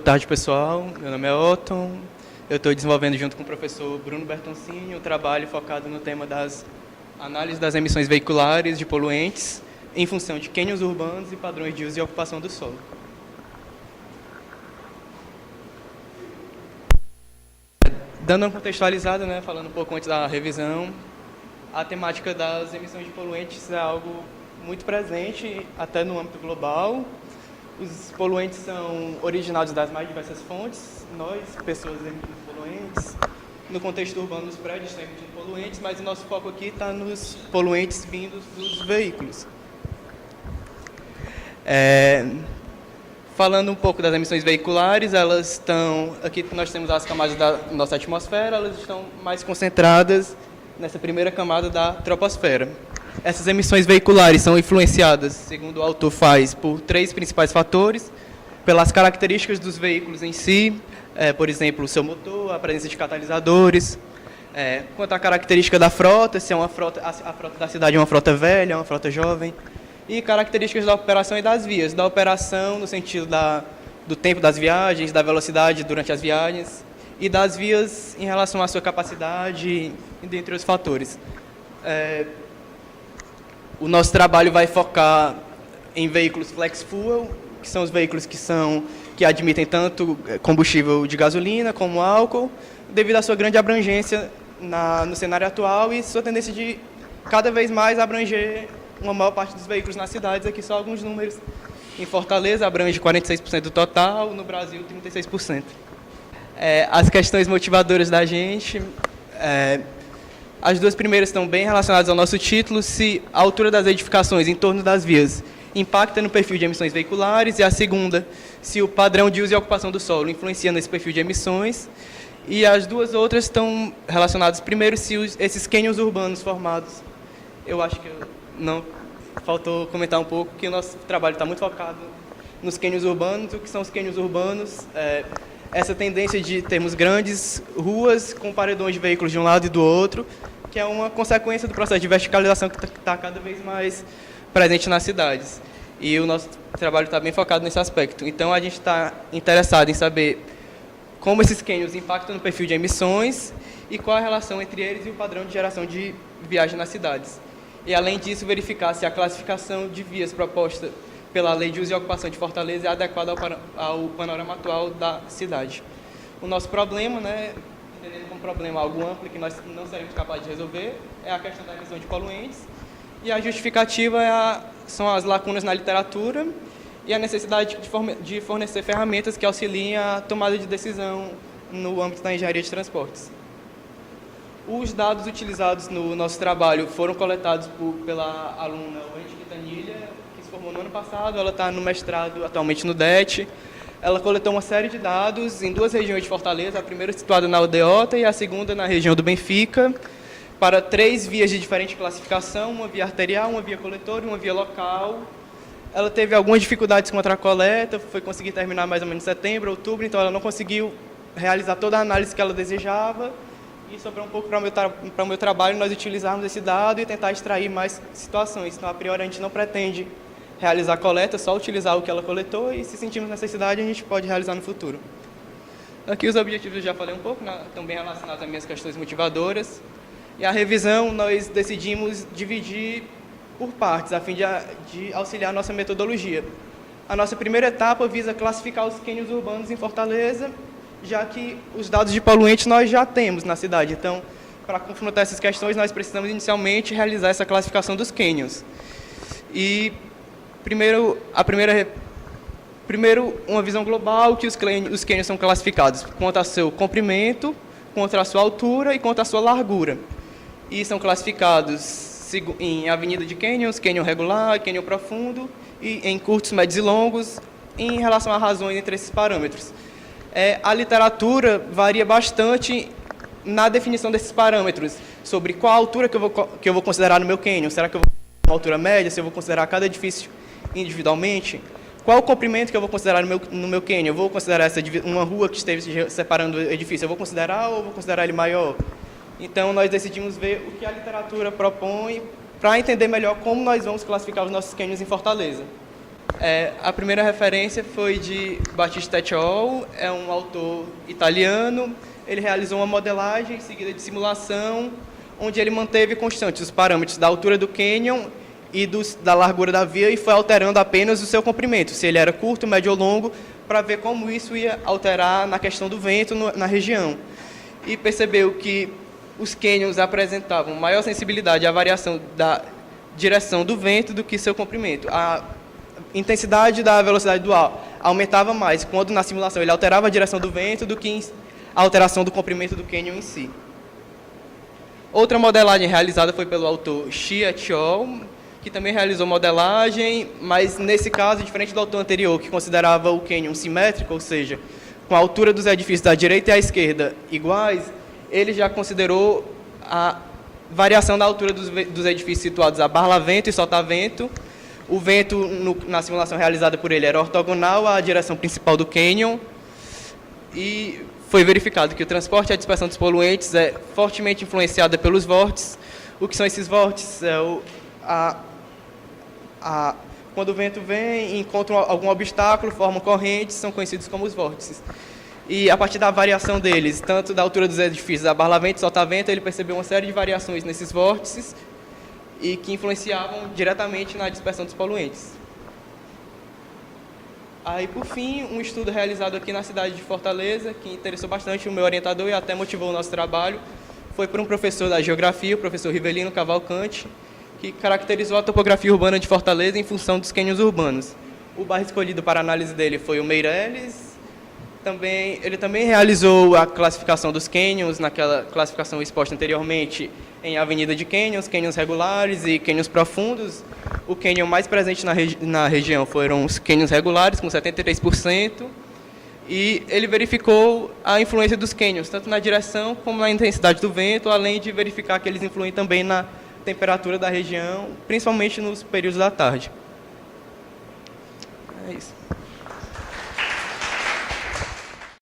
tarde, pessoal. Meu nome é Otton. Eu estou desenvolvendo, junto com o professor Bruno Bertoncini, um trabalho focado no tema das análises das emissões veiculares de poluentes em função de cânions urbanos e padrões de uso e ocupação do solo. Dando uma contextualizada, falando um pouco antes da revisão, a temática das emissões de poluentes é algo muito presente até no âmbito global. Os poluentes são originados das mais diversas fontes. Nós, pessoas, emitimos poluentes. No contexto urbano, os prédios estão emitindo poluentes, mas o nosso foco aqui está nos poluentes vindos dos veículos. Falando um pouco das emissões veiculares, elas estão... Aqui nós temos as camadas da nossa atmosfera, elas estão mais concentradas nessa primeira camada da troposfera. Essas emissões veiculares são influenciadas, segundo o autor faz, por três principais fatores: pelas características dos veículos em si, por exemplo, o seu motor, a presença de catalisadores, quanto à característica da frota, se é a frota da cidade é uma frota velha, uma frota jovem, e características da operação e das vias. Da operação, no sentido do tempo das viagens, da velocidade durante as viagens, e das vias em relação à sua capacidade, dentre outros fatores. O nosso trabalho vai focar em veículos flex fuel, que são os veículos que admitem tanto combustível de gasolina como álcool, devido à sua grande abrangência no cenário atual e sua tendência de cada vez mais abranger uma maior parte dos veículos nas cidades. Aqui só alguns números. Em Fortaleza abrange 46% do total, no Brasil 36%. As questões motivadoras da gente... As duas primeiras estão bem relacionadas ao nosso título: se a altura das edificações em torno das vias impacta no perfil de emissões veiculares, e a segunda, se o padrão de uso e ocupação do solo influencia nesse perfil de emissões. E as duas outras estão relacionadas, primeiro, se esses cânions urbanos formados... Eu acho que faltou comentar um pouco que o nosso trabalho está muito focado nos cânions urbanos. O que são os cânions urbanos? Essa tendência de termos grandes ruas com paredões de veículos de um lado e do outro, que é uma consequência do processo de verticalização que está cada vez mais presente nas cidades. E o nosso trabalho está bem focado nesse aspecto. Então, a gente está interessado em saber como esses cânions impactam no perfil de emissões e qual a relação entre eles e o padrão de geração de viagem nas cidades. E, além disso, verificar se a classificação de vias proposta pela Lei de Uso e Ocupação de Fortaleza é adequada ao panorama atual da cidade. O nosso problema, entendendo como problema algo amplo que nós não seremos capazes de resolver, é a questão da emissão de poluentes, e a justificativa são as lacunas na literatura e a necessidade de fornecer ferramentas que auxiliem a tomada de decisão no âmbito da engenharia de transportes. Os dados utilizados no nosso trabalho foram coletados pela aluna Wendy Quintanilha, que se formou no ano passado. Ela está no mestrado atualmente no DET. Ela coletou uma série de dados em duas regiões de Fortaleza, a primeira situada na Aldeota e a segunda na região do Benfica, para 3 vias de diferente classificação: uma via arterial, uma via coletora e uma via local. Ela teve algumas dificuldades contra a coleta, foi conseguir terminar mais ou menos em setembro, outubro, então ela não conseguiu realizar toda a análise que ela desejava. E sobrou um pouco para o meu trabalho nós utilizarmos esse dado e tentar extrair mais situações. Então, a priori, a gente não pretende realizar a coleta, só utilizar o que ela coletou, e se sentirmos necessidade, a gente pode realizar no futuro. Aqui os objetivos eu já falei um pouco, também relacionados às minhas questões motivadoras. E a revisão nós decidimos dividir por partes, a fim de auxiliar a nossa metodologia. A nossa primeira etapa visa classificar os cânions urbanos em Fortaleza, já que os dados de poluentes nós já temos na cidade. Então, para confrontar essas questões, nós precisamos inicialmente realizar essa classificação dos cânions. E, primeiro, uma visão global, que os cânions são classificados quanto ao seu comprimento, quanto à sua altura e quanto à sua largura. E são classificados em avenida de cânions, cânion regular, cânion profundo, e em curtos, médios e longos, em relação a razões entre esses parâmetros. A literatura varia bastante na definição desses parâmetros, sobre qual a altura que eu vou considerar no meu cânion. Será que eu vou considerar uma altura média, se eu vou considerar cada edifício individualmente? Qual o comprimento que eu vou considerar no meu cânion? Eu vou considerar uma rua que esteja separando o edifício, eu vou considerar ou vou considerar ele maior? Então, nós decidimos ver o que a literatura propõe para entender melhor como nós vamos classificar os nossos cânions em Fortaleza. A primeira referência foi de Battista et al., é um autor italiano. Ele realizou uma modelagem seguida de simulação, onde ele manteve constantes os parâmetros da altura do cânion e da largura da via e foi alterando apenas o seu comprimento, se ele era curto, médio ou longo, para ver como isso ia alterar na questão do vento na região. E percebeu que os cânions apresentavam maior sensibilidade à variação da direção do vento do que seu comprimento. A intensidade da velocidade do ar aumentava mais quando na simulação ele alterava a direção do vento do que a alteração do comprimento do cânion em si. Outra modelagem realizada foi pelo autor Xi et al., que também realizou modelagem, mas nesse caso, diferente do autor anterior, que considerava o cânion simétrico, ou seja, com a altura dos edifícios da direita e à esquerda iguais, ele já considerou a variação da altura dos edifícios situados a barlavento e sotavento. O vento, na simulação realizada por ele, era ortogonal à direção principal do cânion, e foi verificado que o transporte e a dispersão dos poluentes é fortemente influenciada pelos vórtices. O que são esses vórtices? Quando o vento vem e encontra algum obstáculo, formam correntes, são conhecidos como os vórtices. E a partir da variação deles, tanto da altura dos edifícios a barlavento e sotavento, ele percebeu uma série de variações nesses vórtices e que influenciavam diretamente na dispersão dos poluentes. Aí, por fim, um estudo realizado aqui na cidade de Fortaleza, que interessou bastante o meu orientador e até motivou o nosso trabalho, foi por um professor da geografia, o professor Rivelino Cavalcante, que caracterizou a topografia urbana de Fortaleza em função dos cânions urbanos. O bairro escolhido para análise dele foi o Meireles. Ele também realizou a classificação dos cânions, naquela classificação exposta anteriormente em avenida de cânions regulares e cânions profundos. O cânion mais presente na região foram os cânions regulares, com 73%, e ele verificou a influência dos cânions, tanto na direção como na intensidade do vento, além de verificar que eles influem também na temperatura da região, principalmente nos períodos da tarde. É isso.